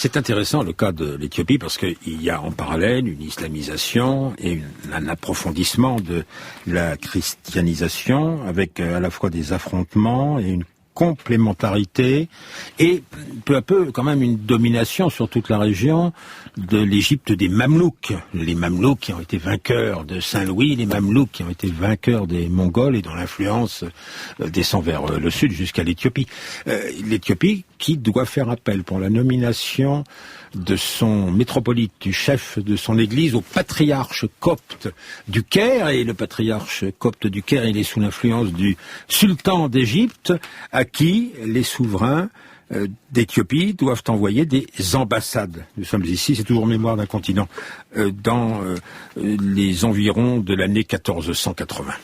C'est intéressant le cas de l'Éthiopie parce qu'il y a en parallèle une islamisation et un approfondissement de la christianisation avec à la fois des affrontements et une complémentarité et peu à peu quand même une domination sur toute la région de l'Égypte des Mamelouks. Les Mamelouks qui ont été vainqueurs de Saint-Louis, les Mamelouks qui ont été vainqueurs des Mongols et dont l'influence descend vers le sud jusqu'à l'Éthiopie. L'Éthiopie qui doit faire appel pour la nomination de son métropolite, du chef de son église, au patriarche copte du Caire, et le patriarche copte du Caire, il est sous l'influence du sultan d'Égypte, à qui les souverains d'Éthiopie doivent envoyer des ambassades. Nous sommes ici, c'est toujours mémoire d'un continent, dans les environs de l'année 1480.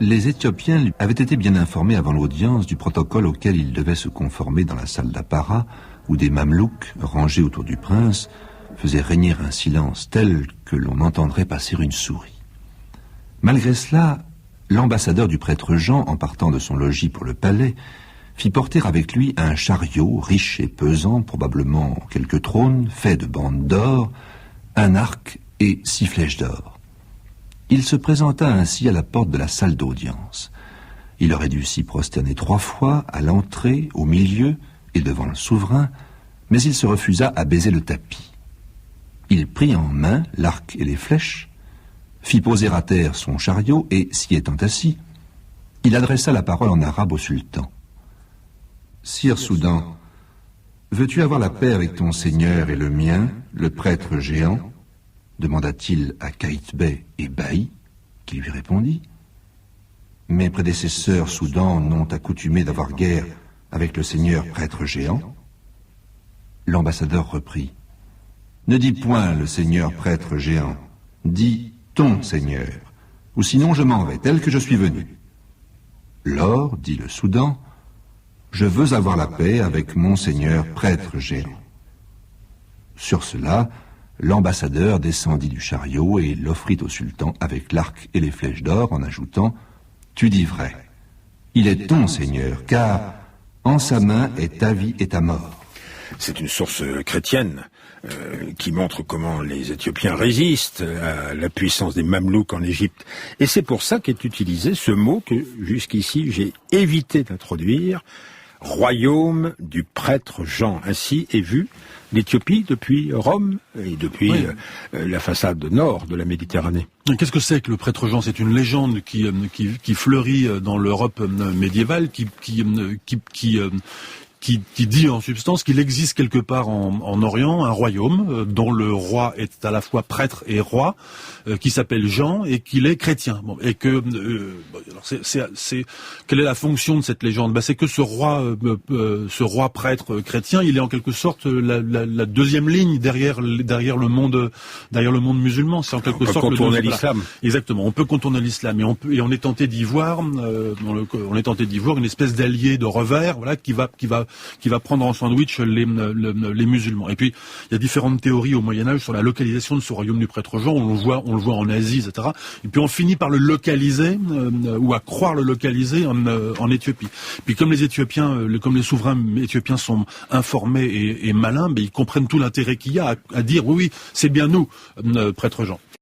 Les Éthiopiens avaient été bien informés avant l'audience du protocole auquel ils devaient se conformer dans la salle d'apparat, où des mamelouks, rangés autour du prince, faisaient régner un silence tel que l'on entendrait passer une souris. Malgré cela, l'ambassadeur du prêtre Jean, en partant de son logis pour le palais, fit porter avec lui un chariot riche et pesant, probablement quelques trônes, fait de bandes d'or, un arc et 6 flèches d'or. Il se présenta ainsi à la porte de la salle d'audience. Il aurait dû s'y prosterner 3 fois, à l'entrée, au milieu et devant le souverain, mais il se refusa à baiser le tapis. Il prit en main l'arc et les flèches, fit poser à terre son chariot et, s'y étant assis, il adressa la parole en arabe au sultan. « Sire Soudan, veux-tu avoir la paix avec ton seigneur et le mien, le prêtre géant ?» demanda-t-il à Kaït-Bey et Baï, qui lui répondit. Mes prédécesseurs Soudan n'ont accoutumé d'avoir guerre avec le seigneur prêtre géant. L'ambassadeur reprit. Ne dis point le seigneur prêtre géant, dis ton seigneur, ou sinon je m'en vais tel que je suis venu. Lors, dit le Soudan, je veux avoir la paix avec mon seigneur prêtre géant. Sur cela, l'ambassadeur descendit du chariot et l'offrit au sultan avec l'arc et les flèches d'or en ajoutant « Tu dis vrai, il est ton seigneur, car en sa main est ta vie et ta mort. » C'est une source chrétienne qui montre comment les Éthiopiens résistent à la puissance des Mamelouks en Égypte. Et c'est pour ça qu'est utilisé ce mot que jusqu'ici j'ai évité d'introduire, royaume du prêtre Jean. Ainsi est vue l'Éthiopie depuis Rome et depuis la façade nord de la Méditerranée. Qu'est-ce que c'est que le prêtre Jean? C'est une légende qui fleurit dans l'Europe médiévale, qui dit en substance qu'il existe quelque part en Orient un royaume dont le roi est à la fois prêtre et roi, qui s'appelle Jean et qu'il est chrétien. Bon, et que quelle est la fonction de cette légende? C'est que ce roi prêtre chrétien, il est en quelque sorte la deuxième ligne derrière le monde musulman. C'est en quelque sorte contourner l'islam. Exactement. On peut contourner l'islam et on est tenté d'y voir une espèce d'allié de revers, voilà, qui va prendre en sandwich les musulmans. Et puis, il y a différentes théories au Moyen-Âge sur la localisation de ce royaume du prêtre Jean. On le voit en Asie, etc. Et puis, on finit par le localiser, ou à croire le localiser en Éthiopie. Puis, comme les Éthiopiens, comme les souverains éthiopiens sont informés et malins, ils comprennent tout l'intérêt qu'il y a à dire, oui, c'est bien nous, prêtre Jean.